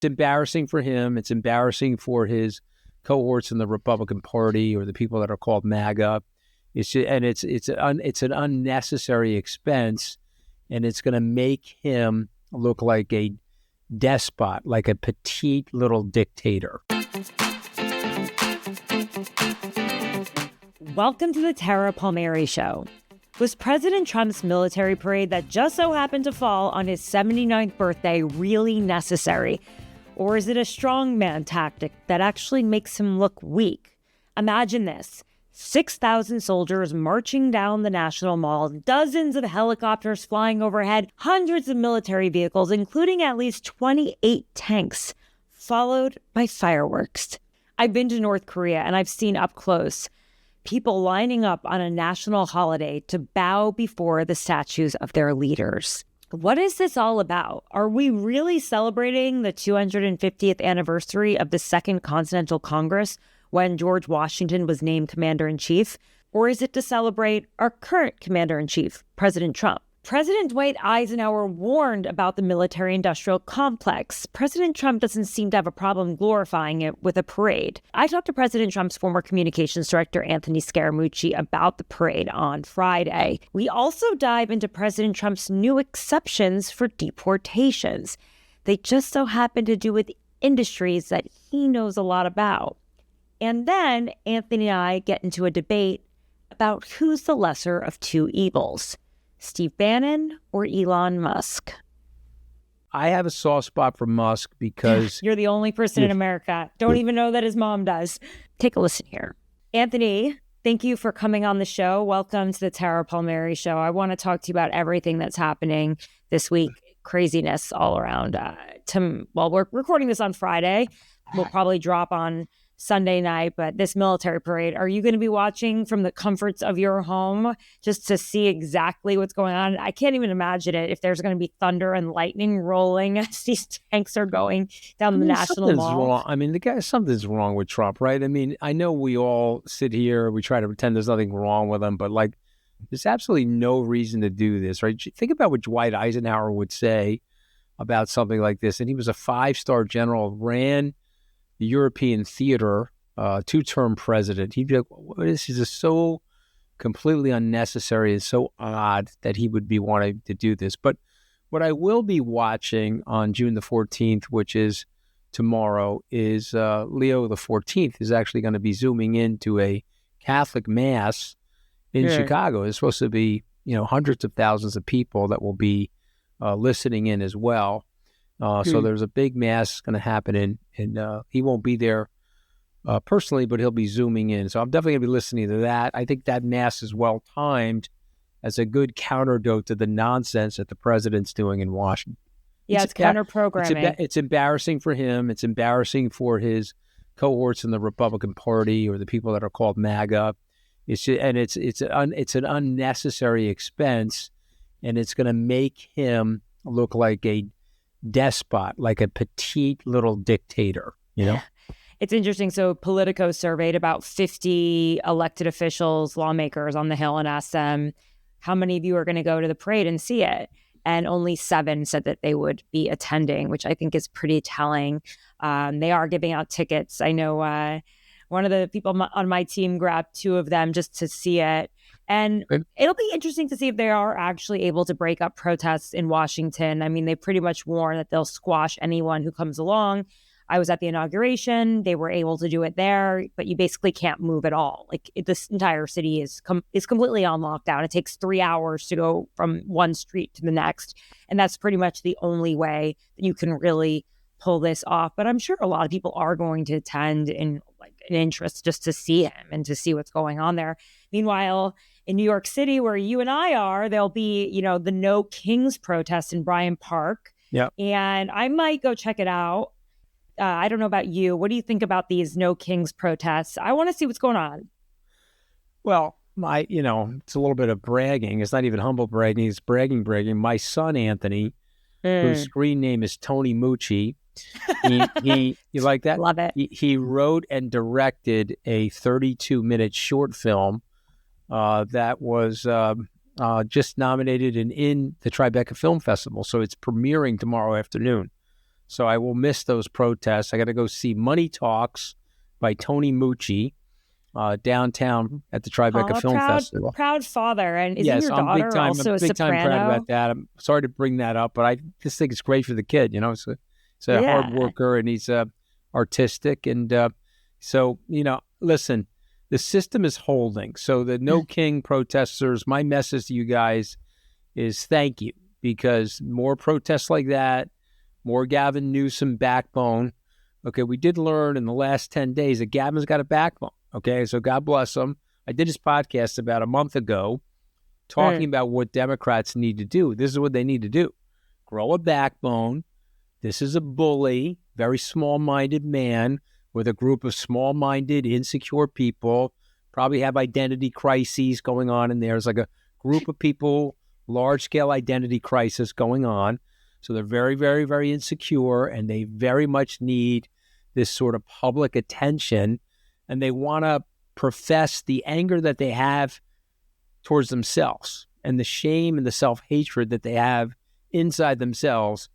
It's embarrassing for him. It's embarrassing for his cohorts in the Republican Party or the people that are called MAGA. It's an unnecessary expense, and it's going to make him look like a despot, like a petite little dictator. Welcome to the Tara Palmeri Show. Was President Trump's military parade that just so happened to fall on his 79th birthday really necessary? Or is it a strongman tactic that actually makes him look weak? Imagine this. 6,000 soldiers marching down the National Mall, dozens of helicopters flying overhead, hundreds of military vehicles, including at least 28 tanks, followed by fireworks. I've been to North Korea and I've seen up close people lining up on a national holiday to bow before the statues of their leaders. What is this all about? Are we really celebrating the 250th anniversary of the Second Continental Congress when George Washington was named commander-in-chief? Or is it to celebrate our current commander-in-chief, President Trump? President Dwight Eisenhower warned about the military-industrial complex. President Trump doesn't seem to have a problem glorifying it with a parade. I talked to President Trump's former communications director, Anthony Scaramucci, about the parade on Friday. We also dive into President Trump's new exceptions for deportations. They just so happen to do with industries that he knows a lot about. And then Anthony and I get into a debate about who's the lesser of two evils, Steve Bannon or Elon Musk. I have a soft spot for Musk because... You're the only person in America. Don't even know that his mom does. Take a listen here. Anthony, thank you for coming on the show. Welcome to the Tara Palmeri Show. I want to talk to you about everything that's happening this week. Craziness all around. We're recording this on Friday. We'll probably drop on Sunday night, but this military parade, are you going to be watching from the comforts of your home just to see exactly what's going on? I can't even imagine it if there's going to be thunder and lightning rolling as these tanks are going down the National Mall. Wrong. I mean, something's wrong with Trump, right? I mean, I know we all sit here, we try to pretend there's nothing wrong with him, but like, there's absolutely no reason to do this, right? Think about what Dwight Eisenhower would say about something like this. And he was a 5-star general, ran the European theater, 2-term president. He'd be like, this is just so completely unnecessary and so odd that he would be wanting to do this. But what I will be watching on June the 14th, which is tomorrow, is Leo the 14th is actually going to be zooming into a Catholic mass in Chicago. There's supposed to be, hundreds of thousands of people that will be listening in as well. So there's a big mass going to happen, and he won't be there personally, but he'll be zooming in. So I'm definitely going to be listening to that. I think that mass is well-timed as a good counterdote to the nonsense that the president's doing in Washington. Yeah, it's counter-programming. It's embarrassing for him. It's embarrassing for his cohorts in the Republican Party or the people that are called MAGA. It's an unnecessary expense, and it's going to make him look like a despot, like a petite little dictator, It's interesting. So Politico surveyed about 50 elected officials, lawmakers on the Hill, and asked them, how many of you are going to go to the parade and see it? And only 7 said that they would be attending, which I think is pretty telling. They are giving out tickets. I know one of the people on my team grabbed 2 of them just to see it. And it'll be interesting to see if they are actually able to break up protests in Washington. I mean, they pretty much warn that they'll squash anyone who comes along. I was at the inauguration. They were able to do it there, but you basically can't move at all. This entire city is completely on lockdown. It takes 3 hours to go from one street to the next. And that's pretty much the only way that you can really pull this off. But I'm sure a lot of people are going to attend in an interest just to see him and to see what's going on there. Meanwhile, in New York City, where you and I are, there'll be, the No Kings protest in Bryant Park. Yeah. And I might go check it out. I don't know about you. What do you think about these No Kings protests? I want to see what's going on. Well, it's a little bit of bragging. It's not even humble bragging. It's bragging. My son, Anthony, whose screen name is Tony Moochie. You like that? Love it. He wrote and directed a 32-minute short film that was just nominated in the Tribeca Film Festival. So it's premiering tomorrow afternoon. So I will miss those protests. I got to go see Money Talks by Tony Mooch downtown at the Tribeca Film Festival. Proud father. And isn't Yes, your I'm daughter also a big time soprano? proud about that. I'm sorry to bring that up, but I just think it's great for the kid. He's a hard worker and he's artistic. And so, listen, the system is holding. So the No King protesters, my message to you guys is thank you, because more protests like that, more Gavin Newsom backbone. Okay, we did learn in the last 10 days that Gavin's got a backbone. Okay, so God bless him. I did his podcast about a month ago talking about what Democrats need to do. This is what they need to do. Grow a backbone. This is a bully, very small-minded man with a group of small-minded, insecure people, probably have identity crises going on in there. It's like a group of people, large-scale identity crisis going on. So they're very, very, very insecure, and they very much need this sort of public attention, and they want to profess the anger that they have towards themselves and the shame and the self-hatred that they have inside themselves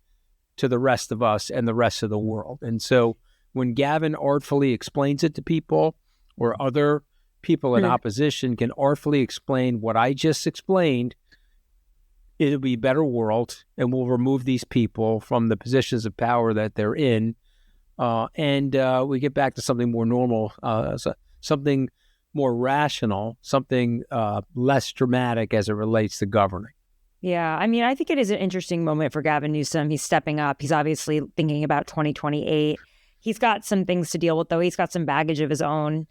to the rest of us and the rest of the world. And so when Gavin artfully explains it to people, or other people in opposition can artfully explain what I just explained, it'll be a better world, and we'll remove these people from the positions of power that they're in. And we get back to something more normal, something more rational, something less dramatic as it relates to governing. Yeah, I mean, I think it is an interesting moment for Gavin Newsom. He's stepping up. He's obviously thinking about 2028. He's got some things to deal with, though. He's got some baggage of his own.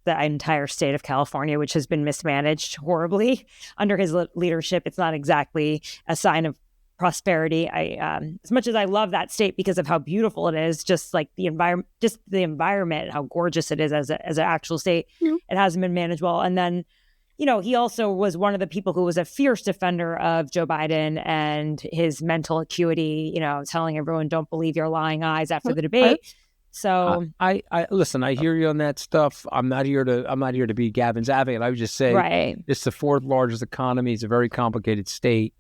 The entire state of California, which has been mismanaged horribly under his leadership. It's not exactly a sign of prosperity. As much as I love that state because of how beautiful it is, just like the environment, how gorgeous it is as an actual state, it hasn't been managed well. And then, he also was one of the people who was a fierce defender of Joe Biden and his mental acuity, telling everyone, don't believe your lying eyes after the debate. So I listen, I hear you on that stuff. I'm not here to be Gavin's advocate. I would just say it's the fourth largest economy. It's a very complicated state.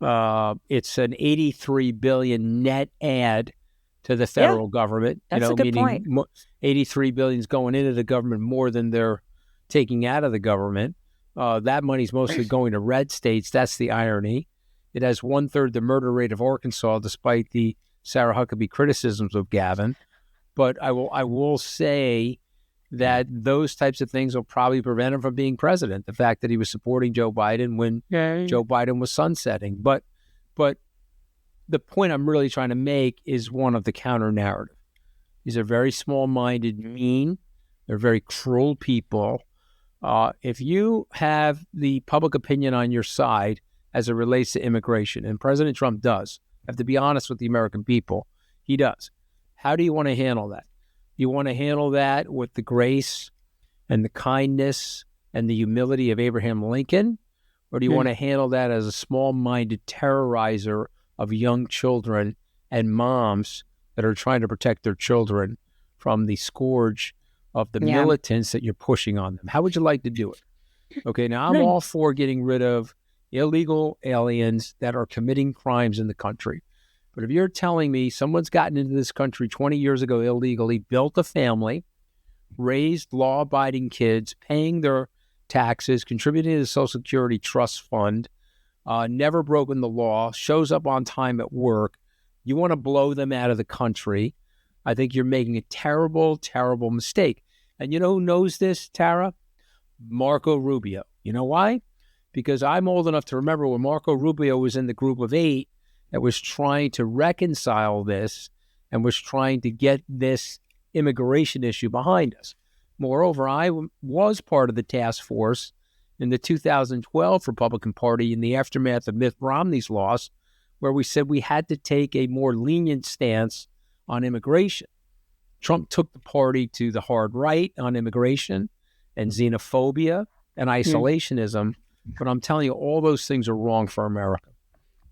It's an $83 billion net add to the federal government. That's a good point. $83 billion is going into the government more than they're taking out of the government. That money's mostly going to red states. That's the irony. It has 1/3 the murder rate of Arkansas, despite the Sarah Huckabee criticisms of Gavin. But I will say that those types of things will probably prevent him from being president. The fact that he was supporting Joe Biden when Joe Biden was sunsetting. But the point I'm really trying to make is one of the counter narrative. These are very small-minded, mean. They're very cruel people. If you have the public opinion on your side as it relates to immigration, and President Trump does, I have to be honest with the American people, he does. How do you want to handle that? You want to handle that with the grace and the kindness and the humility of Abraham Lincoln? Or do you want to handle that as a small-minded terrorizer of young children and moms that are trying to protect their children from the scourge of the militants that you're pushing on them? How would you like to do it? Okay, now I'm all for getting rid of illegal aliens that are committing crimes in the country. But if you're telling me someone's gotten into this country 20 years ago illegally, built a family, raised law-abiding kids, paying their taxes, contributing to the Social Security Trust Fund, never broken the law, shows up on time at work, you want to blow them out of the country, I think you're making a terrible, terrible mistake. And you know who knows this, Tara? Marco Rubio. You know why? Because I'm old enough to remember when Marco Rubio was in the group of 8 that was trying to reconcile this and was trying to get this immigration issue behind us. Moreover, I was part of the task force in the 2012 Republican Party in the aftermath of Mitt Romney's loss, where we said we had to take a more lenient stance on immigration. Trump took the party to the hard right on immigration and xenophobia and isolationism. But I'm telling you, all those things are wrong for America.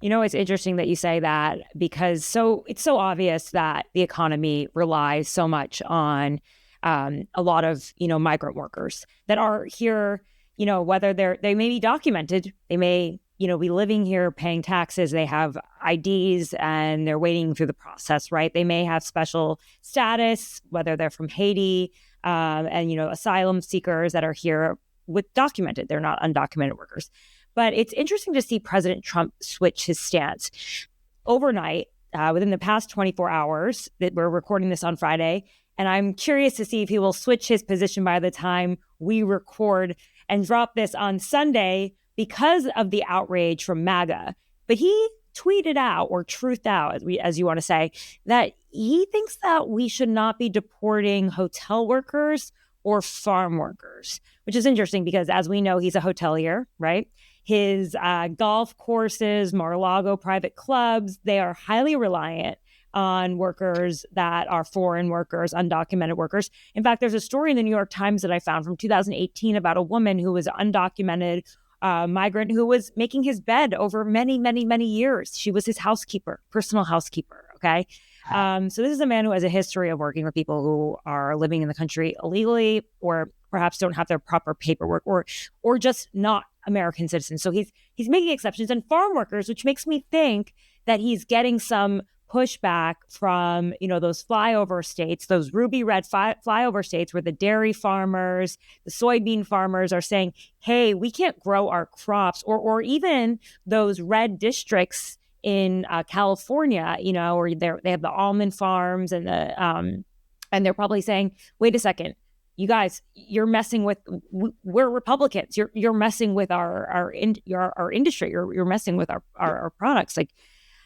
It's interesting that you say that because it's so obvious that the economy relies so much on a lot of, migrant workers that are here, whether they may be documented, they may be living here, paying taxes. They have IDs and they're waiting through the process, right? They may have special status, whether they're from Haiti, and asylum seekers that are here with documented. They're not undocumented workers. But it's interesting to see President Trump switch his stance overnight, within the past 24 hours. That we're recording this on Friday. And I'm curious to see if he will switch his position by the time we record and drop this on Sunday because of the outrage from MAGA. But he tweeted out, or truthed out, as you want to say, that he thinks that we should not be deporting hotel workers or farm workers, which is interesting because, as we know, he's a hotelier, right? His golf courses, Mar-a-Lago private clubs, they are highly reliant on workers that are foreign workers, undocumented workers. In fact, there's a story in the New York Times that I found from 2018 about a woman who was undocumented migrant who was making his bed over many, many, many years. She was his housekeeper, personal housekeeper. Okay. So this is a man who has a history of working with people who are living in the country illegally, or perhaps don't have their proper paperwork, or just not American citizens. So he's making exceptions. And farm workers, which makes me think that he's getting some pushback from, those flyover states, those ruby red flyover states where the dairy farmers, the soybean farmers are saying, hey, we can't grow our crops, or even those red districts in California, or they have the almond farms and and they're probably saying, wait a second, you guys, you're messing with, we're Republicans. You're messing with our industry. You're messing with our products.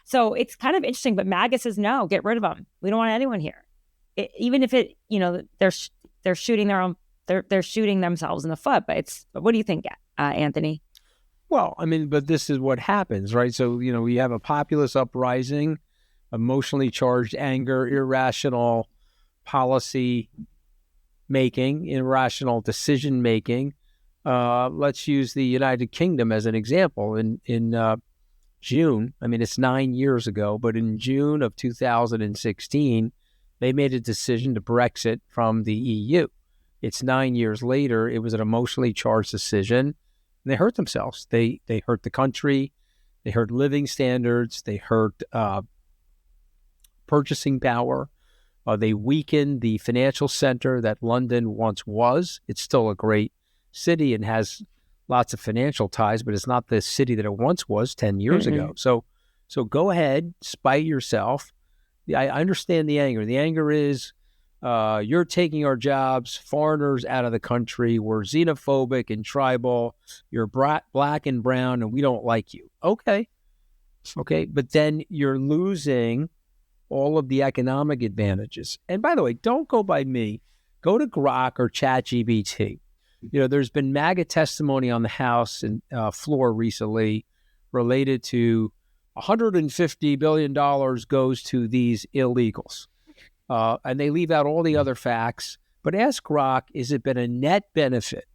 So it's kind of interesting, but MAGA says, no, get rid of them. We don't want anyone here. Even if they're shooting they're shooting themselves in the foot. But what do you think, Anthony? Well, but this is what happens, right? So, we have a populist uprising, emotionally charged anger, irrational policy making, irrational decision making. Let's use the United Kingdom as an example. In June, it's 9 years ago, but in June of 2016, they made a decision to Brexit from the EU. It's 9 years later. It was an emotionally charged decision. And they hurt themselves. They hurt the country. They hurt living standards. They hurt purchasing power. They weakened the financial center that London once was. It's still a great city and has lots of financial ties, but it's not the city that it once was 10 years ago. So go ahead, spite yourself. I understand the anger. The anger is you're taking our jobs, foreigners out of the country. We're xenophobic and tribal. You're black and brown, and we don't like you. Okay. But then you're losing all of the economic advantages. And by the way, don't go by me. Go to Grok or ChatGPT. There's been MAGA testimony on the House and floor recently related to $150 billion goes to these illegals. And they leave out all the other facts. But ask Grok, has it been a net benefit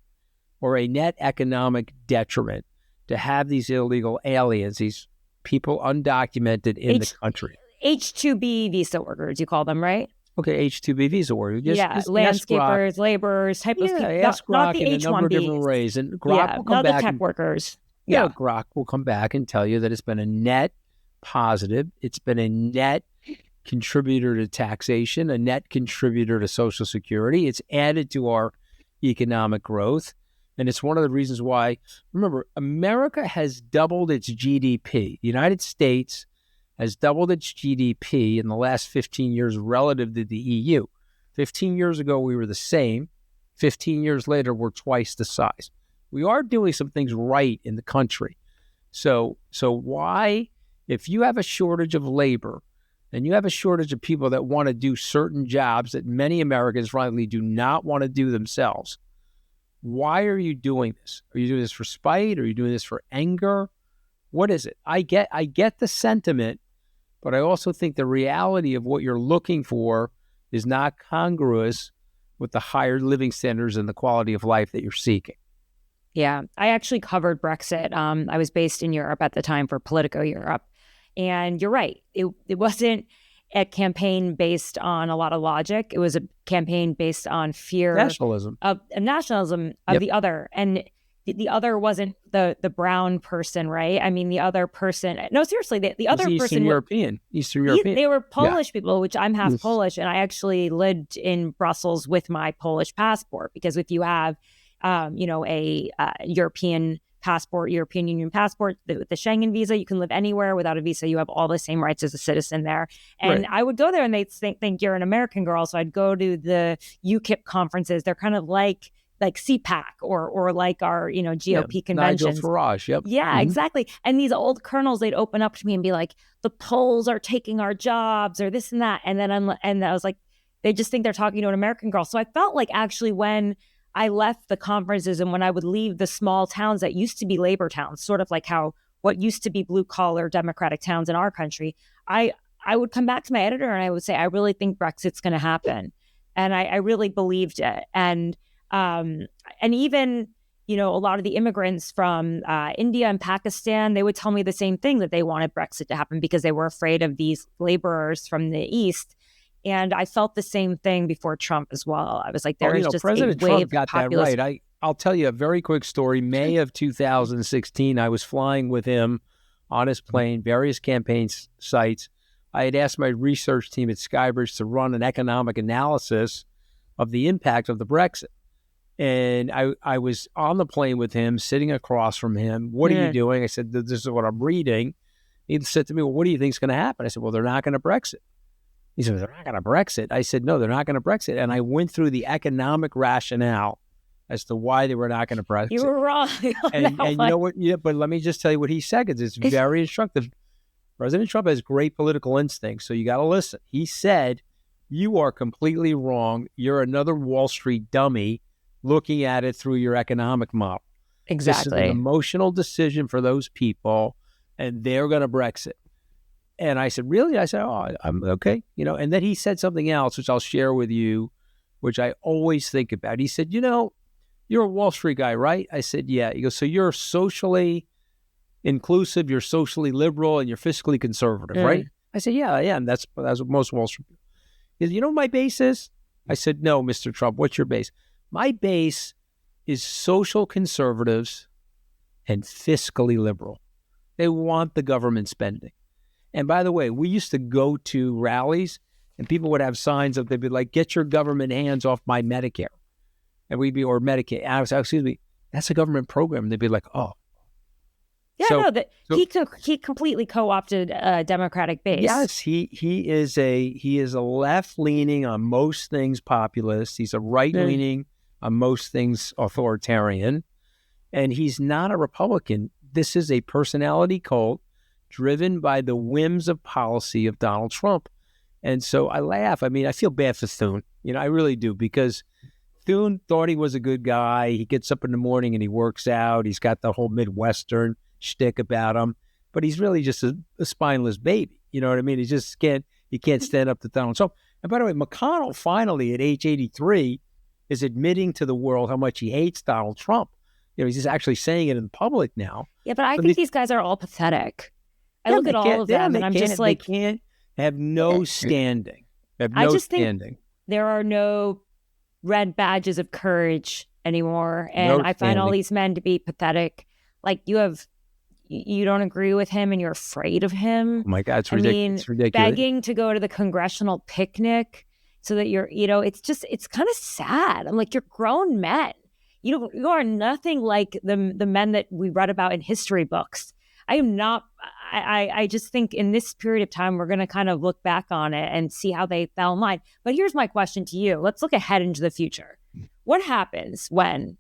or a net economic detriment to have these illegal aliens, these people undocumented in the country? H-2B visa workers, you call them, right? Okay, H-2B visa workers. Landscapers, laborers, type of people. Ask Grok not the in a number of different H-1Bs. ways. And Grok will come not back. The tech workers. Grok will come back and tell you that it's been a net positive. It's been a net contributor to taxation, a net contributor to Social Security. It's added to our economic growth. And it's one of the reasons why, remember, America has doubled its GDP. The United States has doubled its GDP in the last 15 years relative to the EU. 15 years ago, we were the same. 15 years later, we're twice the size. We are doing some things right in the country. So why, if you have a shortage of labor and you have a shortage of people that want to do certain jobs that many Americans rightly do not want to do themselves, why are you doing this? Are you doing this for spite? Are you doing this for anger? What is it? I get the sentiment, but I also think the reality of what you're looking for is not congruous with the higher living standards and the quality of life that you're seeking. Yeah, I actually covered Brexit. I was based in Europe at the time for Politico Europe. And you're right. It wasn't a campaign based on a lot of logic. It was a campaign based on fear. Nationalism. Of the other. And the other wasn't the brown person, right? I mean, the other person. No, seriously, the other person. Eastern European. They were Polish people, which I'm half Polish, and I actually lived in Brussels with my Polish passport, because if you have, a European passport, European Union passport, the Schengen visa, you can live anywhere. Without a visa, you have all the same rights as a citizen there. And I would go there, and they'd think you're an American girl. So I'd go to the UKIP conferences. They're kind of like CPAC or like our, GOP conventions. Nigel Farage, yep. Yeah, exactly. And these old colonels, they'd open up to me and be like, the Poles are taking our jobs or this and that. And then I was like, they just think they're talking to an American girl. So I felt like actually when I left the conferences and when I would leave the small towns that used to be labor towns, sort of like how what used to be blue collar Democratic towns in our country, I would come back to my editor and I would say, I really think Brexit's going to happen. And I really believed it. And even, a lot of the immigrants from India and Pakistan, they would tell me the same thing, that they wanted Brexit to happen because they were afraid of these laborers from the East. And I felt the same thing before Trump as well. I was like, there is just President a wave Trump got that right. I'll tell you a very quick story. May of 2016, I was flying with him on his plane, various campaign sites. I had asked my research team at Skybridge to run an economic analysis of the impact of the Brexit. And I was on the plane with him, sitting across from him. What are you doing? I said, this is what I'm reading. He said to me, well, what do you think is going to happen? I said, well, they're not going to Brexit. He said, they're not going to Brexit. I said, no, they're not going to Brexit. And I went through the economic rationale as to why they were not going to Brexit. You were wrong. And you know what? Yeah, but let me just tell you what he said, because it's very instructive. President Trump has great political instincts, so you got to listen. He said, you are completely wrong. You're another Wall Street dummy looking at it through your economic model. Exactly. This is an emotional decision for those people, and they're going to Brexit. And I said, really? I said, oh, I'm okay. And then he said something else, which I'll share with you, which I always think about. He said, you're a Wall Street guy, right? I said, yeah. He goes, so you're socially inclusive, you're socially liberal, and you're fiscally conservative, right? I said, yeah, I am. That's what most Wall Street people. He said, you know what my base is? I said, no, Mr. Trump, what's your base? My base is social conservatives and fiscally liberal. They want the government spending. And by the way, we used to go to rallies and people would have signs up. They'd be like, get your government hands off my Medicare. And we'd be, or Medicaid. And I was, excuse me, that's a government program. And they'd be like, oh. Yeah, he completely co-opted a Democratic base. Yes, he is a left-leaning on most things populist. He's a right-leaning on most things authoritarian. And he's not a Republican. This is a personality cult driven by the whims of policy of Donald Trump. And so I laugh. I mean, I feel bad for Thune. I really do, because Thune thought he was a good guy. He gets up in the morning and he works out. He's got the whole Midwestern shtick about him, but he's really just a spineless baby. You know what I mean? He can't stand up to Donald Trump. And by the way, McConnell finally at age 83 is admitting to the world how much he hates Donald Trump. He's just actually saying it in public now. Yeah, but I think these guys are all pathetic. I look at all of them and I'm just like, they can't have no standing. Think there are no red badges of courage anymore. And I find all these men to be pathetic. Like you don't agree with him and you're afraid of him. Oh my God, it's ridiculous. It's ridiculous. Begging to go to the congressional picnic so that it's kind of sad. I'm like, you're grown men. You are nothing like the men that we read about in history books. I am not. I just think in this period of time, we're going to kind of look back on it and see how they fell in line. But here's my question to you. Let's look ahead into the future. What happens when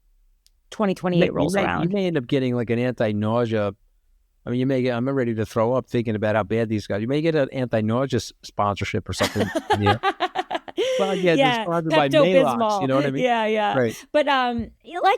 2028 rolls around? You may end up getting like an anti-nausea. I mean, I'm ready to throw up thinking about how bad these guys. You may get an anti-nausea sponsorship or something. Well, yeah, sponsored by Maalox, you know what I mean? Yeah. Right. But I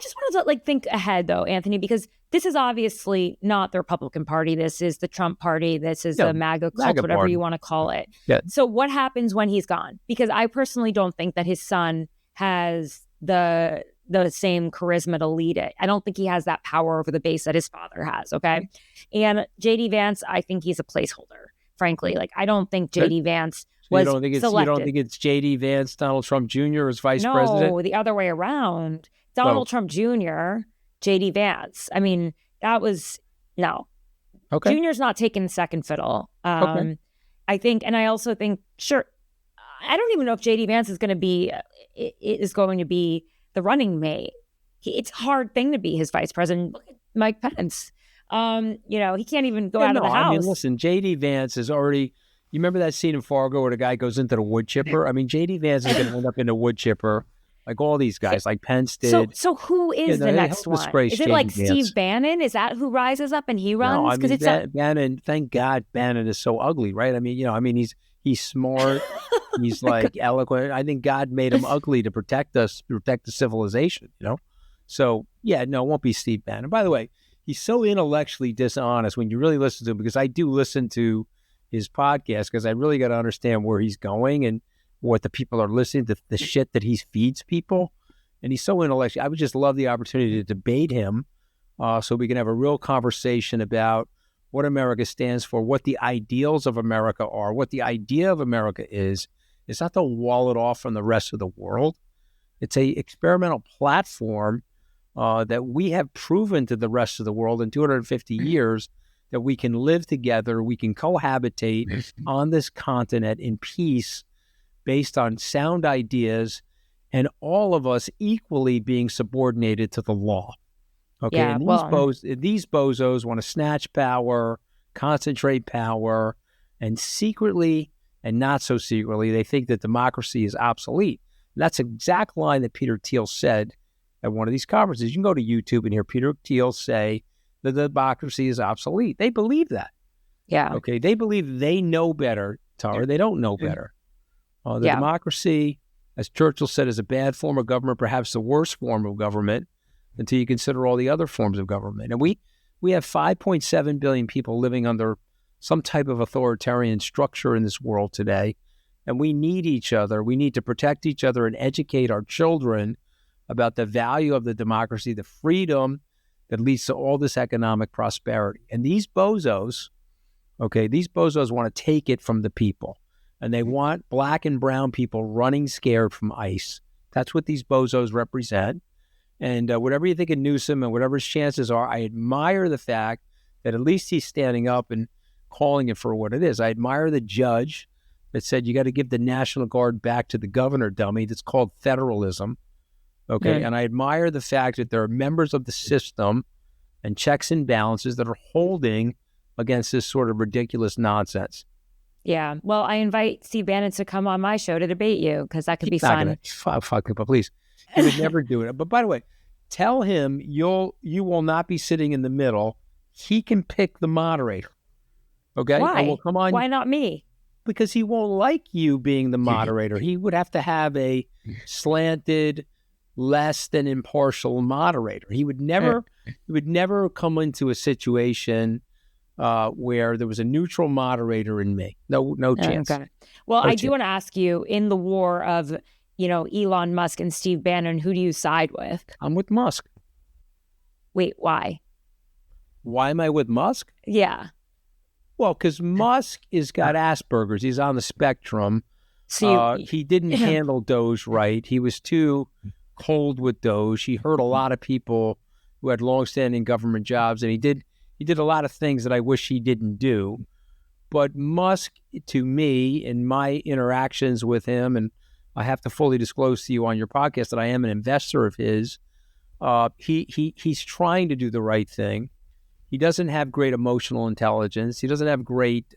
just wanted to think ahead though, Anthony, because this is obviously not the Republican Party. This is the Trump Party. This is the MAGA cult, whatever party you want to call it. Yeah. So what happens when he's gone? Because I personally don't think that his son has the same charisma to lead it. I don't think he has that power over the base that his father has. Okay. And JD Vance, I think he's a placeholder, frankly. I don't think JD Vance was selected. You don't think it's JD Vance, Donald Trump Jr. as vice president? No, the other way around. Donald Trump Jr. J.D. Vance. I mean, that was, no. Okay. Junior's not taking second fiddle. Okay. I think, and I also think, sure, I don't even know if J.D. Vance is going to be the running mate. It's a hard thing to be his vice president. Look at Mike Pence. He can't even go out of the house. I mean, listen, J.D. Vance is already, you remember that scene in Fargo where the guy goes into the wood chipper? I mean, J.D. Vance is going to end up in the wood chipper, like all these guys, like Pence did. So who is the next one? Is it like Steve Bannon? Is that who rises up and he runs? No, I mean, Bannon, thank God Bannon is so ugly, right? I mean, he's smart. He's like eloquent. I think God made him ugly to protect us, protect the civilization, So, yeah, no, it won't be Steve Bannon. By the way, he's so intellectually dishonest when you really listen to him, because I do listen to his podcast because I really got to understand where he's going and what the people are listening to, the shit that he feeds people. And he's so intellectual. I would just love the opportunity to debate him so we can have a real conversation about what America stands for, what the ideals of America are, what the idea of America is. It's not to wall it off from the rest of the world. It's a experimental platform that we have proven to the rest of the world in 250 years that we can live together, we can cohabitate on this continent in peace based on sound ideas and all of us equally being subordinated to the law. Okay, yeah, and these bozos want to snatch power, concentrate power, and secretly and not so secretly, they think that democracy is obsolete. And that's the exact line that Peter Thiel said at one of these conferences. You can go to YouTube and hear Peter Thiel say that the democracy is obsolete. They believe that. Yeah. Okay, they believe they know better, Tara. They don't know better. Democracy, as Churchill said, is a bad form of government, perhaps the worst form of government, until you consider all the other forms of government. And we have 5.7 billion people living under some type of authoritarian structure in this world today, and we need each other. We need to protect each other and educate our children about the value of the democracy, the freedom that leads to all this economic prosperity. And these bozos want to take it from the people. And they want black and brown people running scared from ICE. That's what these bozos represent. And whatever you think of Newsom and whatever his chances are, I admire the fact that at least he's standing up and calling it for what it is. I admire the judge that said you got to give the National Guard back to the governor, dummy. That's called federalism. Okay. And I admire the fact that there are members of the system and checks and balances that are holding against this sort of ridiculous nonsense. Yeah. Well, I invite Steve Bannon to come on my show to debate you, because that could be fun. Fuck him, please. He would never do it. But by the way, tell him you will not be sitting in the middle. He can pick the moderator. Okay? Why? And we'll come on. Why not me? Because he won't like you being the moderator. He would have to have a slanted, less than impartial moderator. He would never come into a situation where there was a neutral moderator in me. No chance. Okay. Well, I do want to ask you, in the war of, Elon Musk and Steve Bannon, who do you side with? I'm with Musk. Wait, why? Why am I with Musk? Yeah. Well, because Musk has got Asperger's. He's on the spectrum. So he didn't handle DOGE right. He was too cold with DOGE. He hurt a lot of people who had longstanding government jobs, and he did a lot of things that I wish he didn't do. But Musk, to me, in my interactions with him, and I have to fully disclose to you on your podcast that I am an investor of his, he's trying to do the right thing. He doesn't have great emotional intelligence. He doesn't have great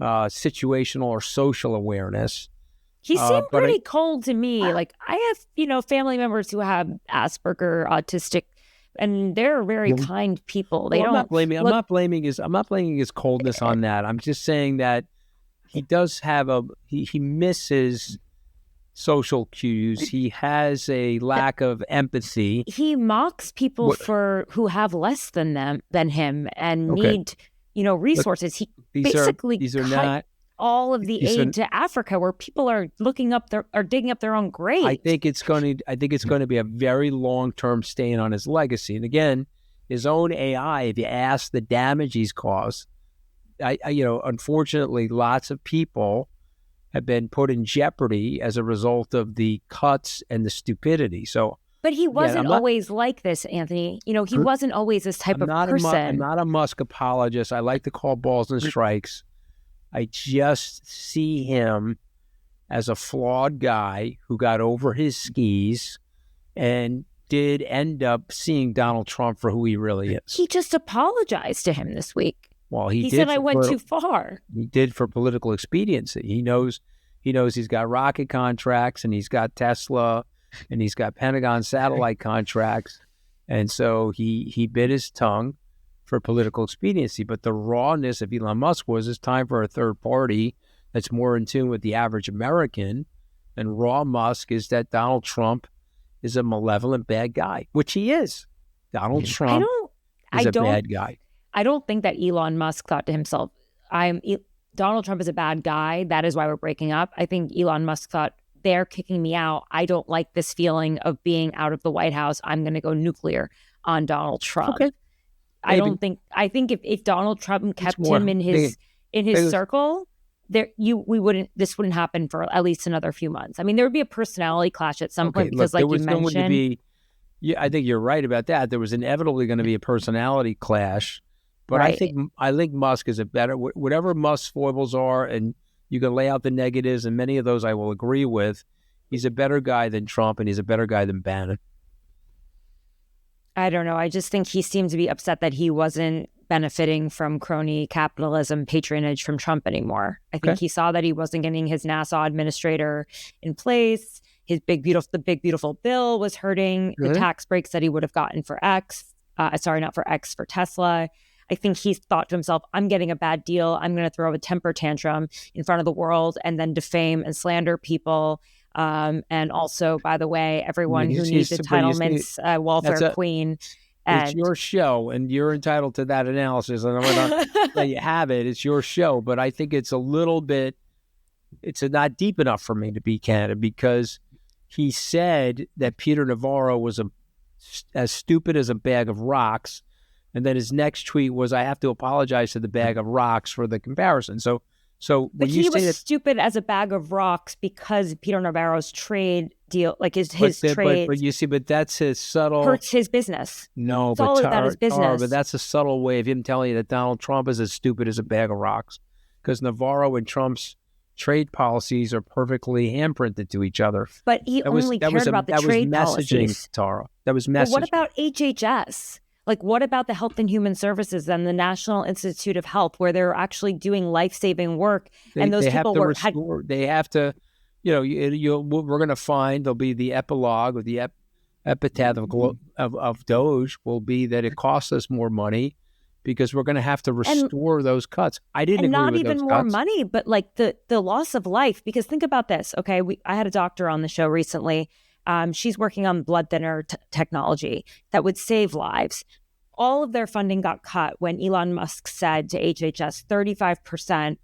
situational or social awareness. He seemed pretty cold to me. Like, I have, family members who have Asperger, autistic, and they're very kind people. They don't. I'm not blaming his coldness on that. I'm just saying that he does have he misses social cues. He has a lack of empathy. He mocks people who have less than him and need, resources. Look, he basically cut all of the aid to Africa, where people are digging up their own graves. I think it's going to be a very long-term stain on his legacy. And again, his own AI, if you ask the damage he's caused, unfortunately, lots of people have been put in jeopardy as a result of the cuts and the stupidity. So But he wasn't always like this, Anthony. You know, he wasn't always this type of person. I'm not a Musk apologist. I like to call balls and strikes. I just see him as a flawed guy who got over his skis and did end up seeing Donald Trump for who he really is. He just apologized to him this week. Well, he said I went too far. He did for political expediency. He knows he's got rocket contracts and he's got Tesla and he's got Pentagon satellite contracts. And so he bit his tongue for political expediency. But the rawness of Elon Musk was it's time for a third party that's more in tune with the average American. And raw Musk is that Donald Trump is a malevolent bad guy, which he is. Donald Trump is a bad guy. I don't think that Elon Musk thought to himself, Donald Trump is a bad guy. That is why we're breaking up. I think Elon Musk thought, they're kicking me out. I don't like this feeling of being out of the White House. I'm going to go nuclear on Donald Trump. Okay. I think if Donald Trump kept him in his circle, this wouldn't happen for at least another few months. I mean, there would be a personality clash at some point because, like you mentioned, I think you're right about that. There was inevitably going to be a personality clash, but right. I think Musk is a better whatever Musk's foibles are, and you can lay out the negatives, and many of those I will agree with. He's a better guy than Trump, and he's a better guy than Bannon. I don't know. I just think he seemed to be upset that he wasn't benefiting from crony capitalism patronage from Trump anymore. I think he saw that he wasn't getting his NASA administrator in place. The big beautiful bill was hurting the tax breaks that he would have gotten for for Tesla. I think he thought to himself, I'm getting a bad deal. I'm going to throw a temper tantrum in front of the world and then defame and slander people. And also, by the way, everyone who needs entitlements, welfare queen. It's your show, and you're entitled to that analysis. And I'm going to let you have it. It's your show. But I think it's not deep enough for me to be candid, because he said that Peter Navarro was as stupid as a bag of rocks. And then his next tweet was, I have to apologize to the bag of rocks for the comparison. So but he was stupid as a bag of rocks because Peter Navarro's trade deal, like his trade. But you see, but that's his subtle hurts his business. No, it's all about his business. But that's a subtle way of him telling you that Donald Trump is as stupid as a bag of rocks, because Navarro and Trump's trade policies are perfectly handprinted to each other. But he only cared about the trade policies. Tara, that was messaging. But what about HHS? Like, what about the Health and Human Services and the National Institute of Health, where they're actually doing life-saving work? And those people they have to, we're going to find there'll be the epilogue or the epitaph of DOGE will be that it costs us more money because we're going to have to restore those cuts. I didn't agree with those cuts. And not even more money, but like the loss of life. Because think about this, okay? I had a doctor on the show recently. She's working on blood thinner technology that would save lives. All of their funding got cut when Elon Musk said to HHS, 35%,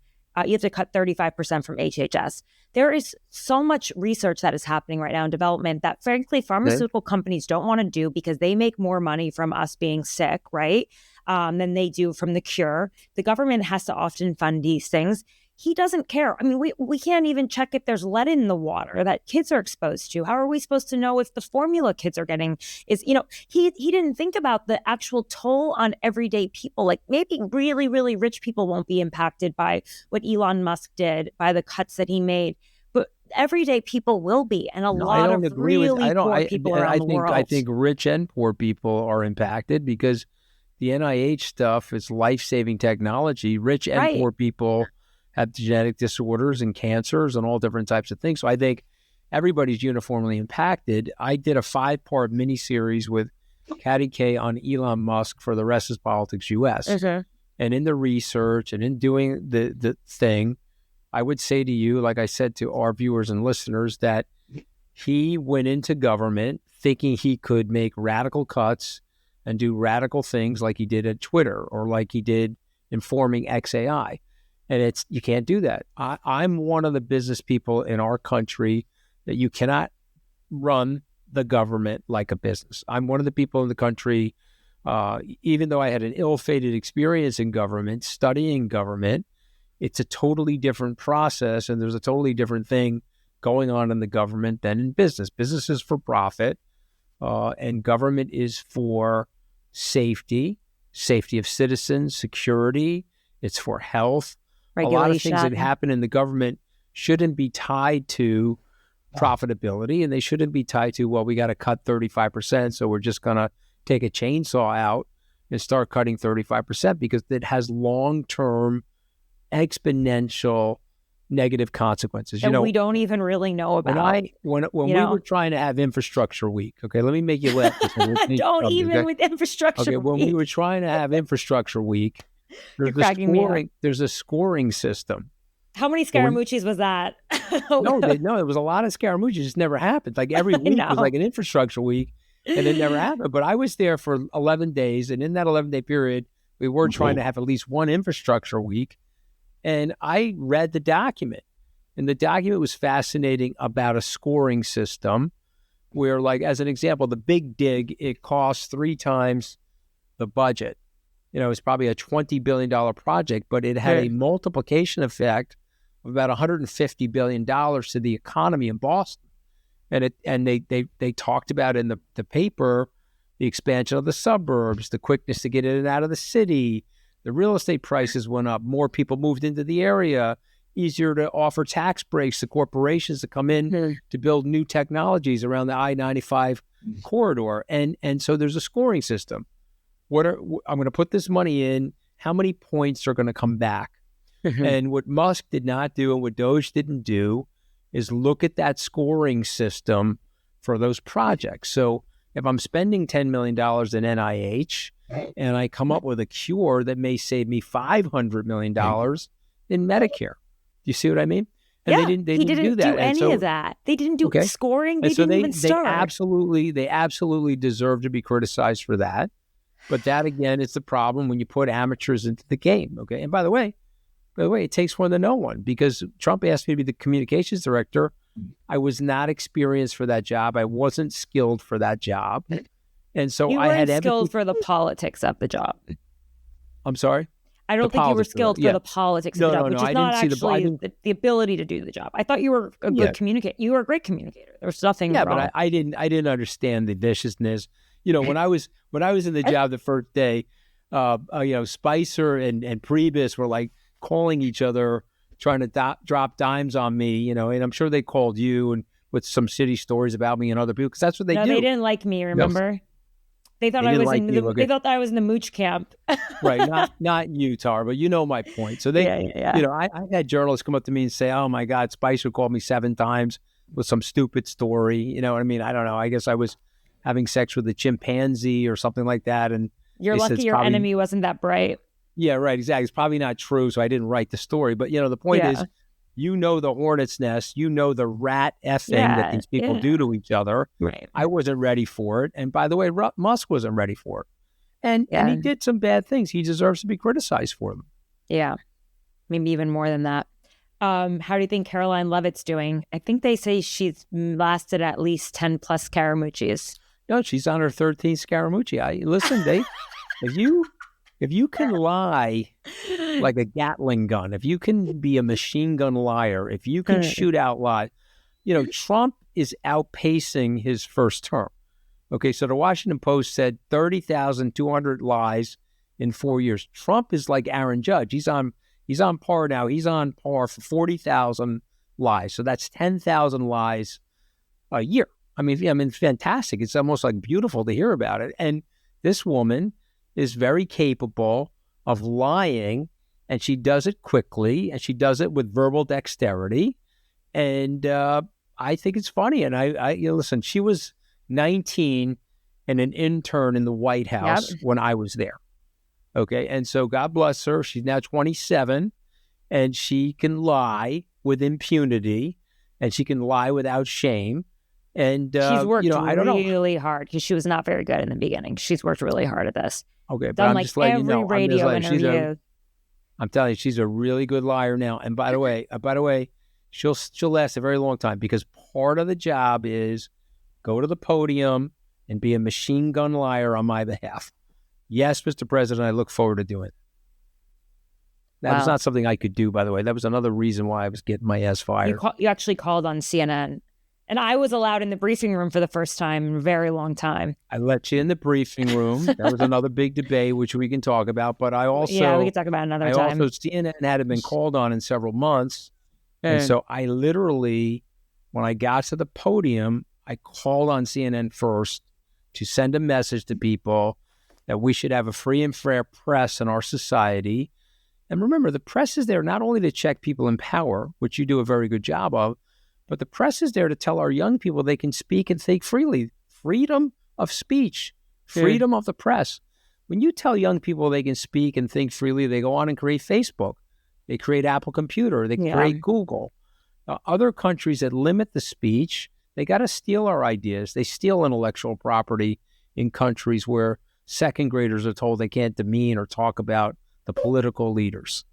you have to cut 35% from HHS. There is so much research that is happening right now in development that, frankly, pharmaceutical companies don't want to do because they make more money from us being sick, right, than they do from the cure. The government has to often fund these things. He doesn't care. I mean, we can't even check if there's lead in the water that kids are exposed to. How are we supposed to know if the formula kids are getting is, he didn't think about the actual toll on everyday people. Like, maybe really, really rich people won't be impacted by what Elon Musk did, by the cuts that he made. But everyday people will be. And a lot of really poor people around the world. I think rich and poor people are impacted because the NIH stuff is life-saving technology. Rich and poor people have genetic disorders and cancers and all different types of things. So I think everybody's uniformly impacted. I did a 5-part miniseries with Katty K on Elon Musk for The Rest is Politics US. Okay. And in the research and in doing the thing, I would say to you, like I said to our viewers and listeners, that he went into government thinking he could make radical cuts and do radical things like he did at Twitter or like he did informing XAI. And you can't do that. I'm one of the business people in our country that you cannot run the government like a business. I'm one of the people in the country, even though I had an ill-fated experience in government, studying government, it's a totally different process and there's a totally different thing going on in the government than in business. Business is for profit. and government is for safety of citizens, security. It's for health. Regulation. A lot of things that happen in the government shouldn't be tied to profitability, and they shouldn't be tied to, well, we got to cut 35%, so we're just going to take a chainsaw out and start cutting 35%, because it has long-term exponential negative consequences. And we don't even really know about. When we were trying to have infrastructure week, okay, let me make you laugh. With infrastructure week. When we were trying to have infrastructure week, there's a scoring system. How many Scaramucci's was that? No, it was a lot of Scaramucci. It just never happened. Like every week was like an infrastructure week, and it never happened. But I was there for 11 days, and in that 11-day period, we were trying to have at least one infrastructure week. And I read the document, and the document was fascinating about a scoring system where, like, as an example, the big dig, it costs 3 times the budget. It's probably a $20 billion project, but it had a multiplication effect of about $150 billion to the economy in Boston. And they talked about in the paper the expansion of the suburbs, the quickness to get in and out of the city. The real estate prices went up. More people moved into the area. Easier to offer tax breaks to corporations to come in to build new technologies around the I-95 corridor. And so there's a scoring system. I'm going to put this money in. How many points are going to come back? And what Musk did not do and what DOGE didn't do is look at that scoring system for those projects. So if I'm spending $10 million in NIH and I come up with a cure that may save me $500 million in Medicare, do you see what I mean? And he didn't do that. Any of that. They didn't do scoring. They didn't even start. They absolutely deserve to be criticized for that. But that, again, is the problem when you put amateurs into the game. Okay. And by the way, it takes one to know one, because Trump asked me to be the communications director. I was not experienced for that job. I wasn't skilled for that job. And so you I had skilled for the politics of the job. I'm sorry? I don't think you were skilled for the politics of the job, which is not actually the ability to do the job. I thought you were a good communicator. You were a great communicator. There was nothing wrong. But I didn't understand the viciousness. When I was in the job the first day, Spicer and Priebus were like calling each other, trying to drop dimes on me, and I'm sure they called you and with some shitty stories about me and other people, because that's what they do. No, they didn't like me, remember? They thought I was they thought that I was in the Mooch camp. Right, not you, Tara, but you know my point. So they, I had journalists come up to me and say, "Oh my God, Spicer called me 7 times with some stupid story." You know what I mean? I don't know. I guess I was having sex with a chimpanzee or something like that, and you're lucky your enemy wasn't that bright. Yeah, right, exactly. It's probably not true, so I didn't write the story. But the point is, the hornet's nest, the rat effing that these people do to each other. Right. I wasn't ready for it. And by the way, Musk wasn't ready for it. And he did some bad things. He deserves to be criticized for them. Yeah, maybe even more than that. How do you think Karoline Leavitt's doing? I think they say she's lasted at least 10 plus Scaramucci's. No, she's on her 13th Scaramucci. Listen, if you can lie like a Gatling gun, if you can be a machine gun liar, if you can shoot out lies, Trump is outpacing his first term. Okay, so the Washington Post said 30,200 lies in 4 years. Trump is like Aaron Judge. He's on par now. He's on par for 40,000 lies. So that's 10,000 lies a year. I mean, fantastic. It's almost like beautiful to hear about it. And this woman is very capable of lying, and she does it quickly, and she does it with verbal dexterity. And I think it's funny. And I listen, she was 19 and an intern in the White House when I was there. Okay. And so God bless her. She's now 27, and she can lie with impunity, and she can lie without shame. And she's worked really hard, because she was not very good in the beginning. She's worked really hard at this. Okay, but done I'm just letting you know. Radio interview. I'm telling you, she's a really good liar now. And by the way, she'll last a very long time, because part of the job is go to the podium and be a machine gun liar on my behalf. Yes, Mr. President, I look forward to doing it. That was not something I could do, by the way. That was another reason why I was getting my ass fired. You actually called on CNN And I was allowed in the briefing room for the first time in a very long time. I let you in the briefing room. That was another big debate, which we can talk about. But I also... Yeah, we can talk about another time. Also, CNN hadn't been called on in several months. And so I literally, when I got to the podium, I called on CNN first to send a message to people that we should have a free and fair press in our society. And remember, the press is there not only to check people in power, which you do a very good job of, but the press is there to tell our young people they can speak and think freely. Freedom of speech, freedom of the press. When you tell young people they can speak and think freely, they go on and create Facebook. They create Apple Computer. They create Google. Other countries that limit the speech, they got to steal our ideas. They steal intellectual property in countries where second graders are told they can't demean or talk about the political leaders.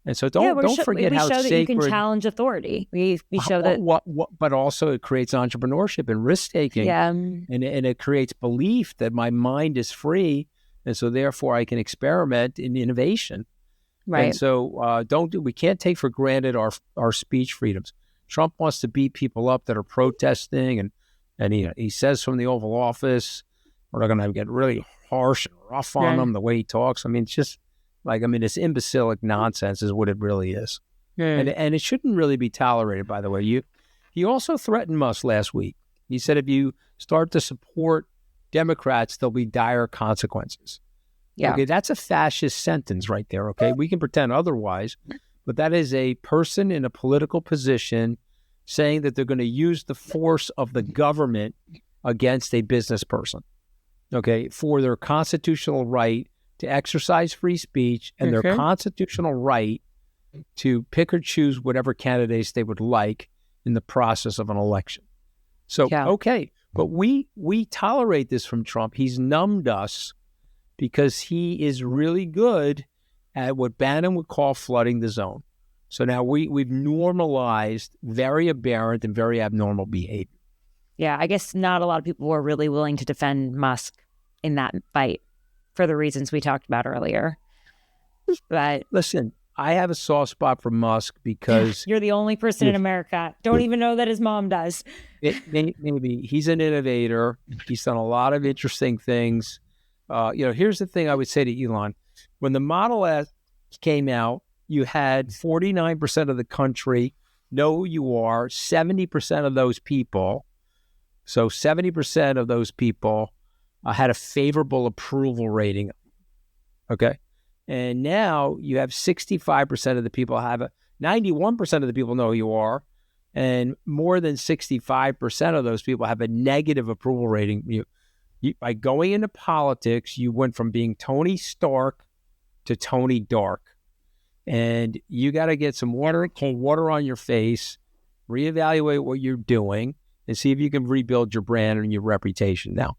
And so don't forget how sacred... We show that you can challenge authority. We show that... But also it creates entrepreneurship and risk-taking. Yeah. And it creates belief that my mind is free, and so therefore I can experiment in innovation. Right. And so we can't take for granted our speech freedoms. Trump wants to beat people up that are protesting, and he says from the Oval Office, we're going to get really harsh and rough on them the way he talks. I mean, it's just it's imbecilic nonsense is what it really is. And it shouldn't really be tolerated, by the way. He also threatened Musk last week. He said if you start to support Democrats, there'll be dire consequences. Yeah. Okay, that's a fascist sentence right there, okay? We can pretend otherwise, but that is a person in a political position saying that they're going to use the force of the government against a business person, okay, for their constitutional right to exercise free speech and their constitutional right to pick or choose whatever candidates they would like in the process of an election. So, okay, but we tolerate this from Trump. He's numbed us because he is really good at what Bannon would call flooding the zone. So now we've normalized very aberrant and very abnormal behavior. Yeah, I guess not a lot of people were really willing to defend Musk in that fight for the reasons we talked about earlier. But listen, I have a soft spot for Musk because... You're the only person in America. Don't even know that his mom does. Maybe he's an innovator. He's done a lot of interesting things. Here's the thing I would say to Elon. When the Model S came out, you had 49% of the country know who you are, 70% of those people. So 70% of those people had a favorable approval rating. Okay. And now you have 65% of the people 91% of the people know who you are. And more than 65% of those people have a negative approval rating. By going into politics, you went from being Tony Stark to Tony Dark. And you got to get some cold water on your face, reevaluate what you're doing, and see if you can rebuild your brand and your reputation now.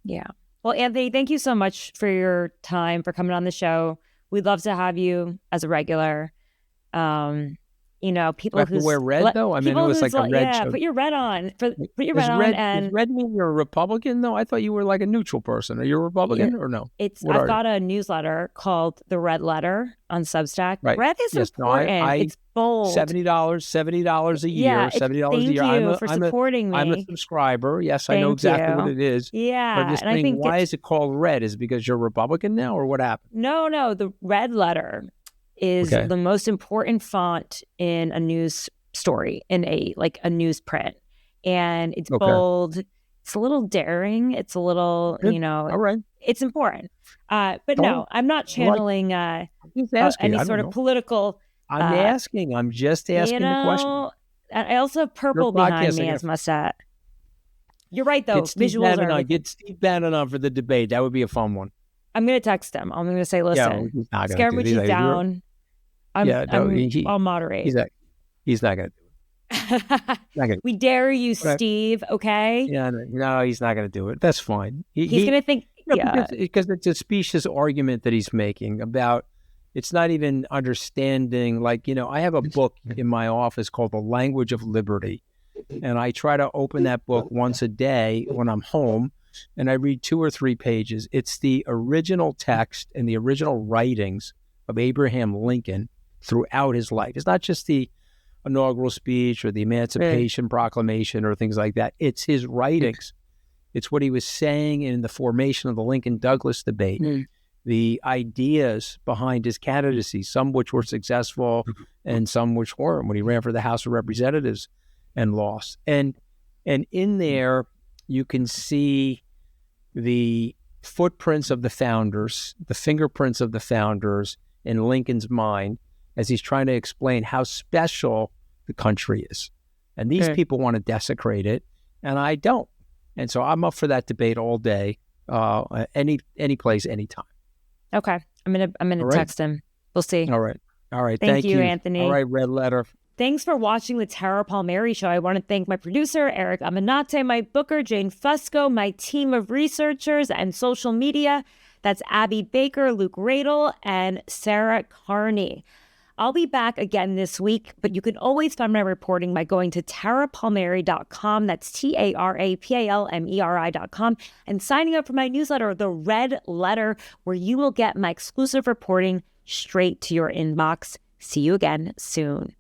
Yeah. Well, Anthony, thank you so much for your time, for coming on the show. We'd love to have you as a regular. People who wear red though. I mean, it was like a red. Yeah, put your red on. Put your red on. And does red mean you're a Republican? though? I thought you were like a neutral person. Are you a Republican or no? I've got a newsletter called The Red Letter on Substack. Right. Red is important. It's bold. $70 a year. Yeah, $70 a year. Thank you for supporting me. I'm a subscriber. Yes, I know exactly what it is. Yeah. But I'm just saying, why is it called red? Is it because you're a Republican now, or what happened? No. The Red Letter is the most important font in a news story, in a newsprint. And it's bold. It's a little daring. It's a little, all right. It's important. But no, I'm not channeling any sort of political. I'm asking. I'm just asking the question. I also have purple behind me as my set. You're right, though. Get Steve Bannon on for the debate. That would be a fun one. I'm going to text him. I'm going to say, listen, Scaramucci's down. I'll moderate. He's not going to do it. We dare you, Steve, okay? Yeah, no, he's not going to do it. That's fine. He's going to think, because it's a specious argument that he's making about, it's not even understanding, I have a book in my office called The Language of Liberty, and I try to open that book once a day when I'm home, and I read 2 or 3 pages. It's the original text and the original writings of Abraham Lincoln throughout his life. It's not just a inaugural speech or the Emancipation Proclamation or things like that. It's his writings. It's what he was saying in the formation of the Lincoln-Douglas debate, the ideas behind his candidacy, some which were successful and some which weren't, when he ran for the House of Representatives and lost. And in there, you can see the footprints of the founders, the fingerprints of the founders in Lincoln's mind as he's trying to explain how special the country is. And these people want to desecrate it, and I don't. And so I'm up for that debate all day, any place, anytime. Okay. I'm gonna text him. We'll see. All right. Thank you, Anthony. All right, red letter. Thanks for watching the Tara Palmeri Show. I want to thank my producer, Eric Aminate, my booker, Jane Fusco, my team of researchers and social media. That's Abby Baker, Luke Radel, and Sarah Carney. I'll be back again this week, but you can always find my reporting by going to tarapalmeri.com. That's TARAPALMERI.com, and signing up for my newsletter, The Red Letter, where you will get my exclusive reporting straight to your inbox. See you again soon.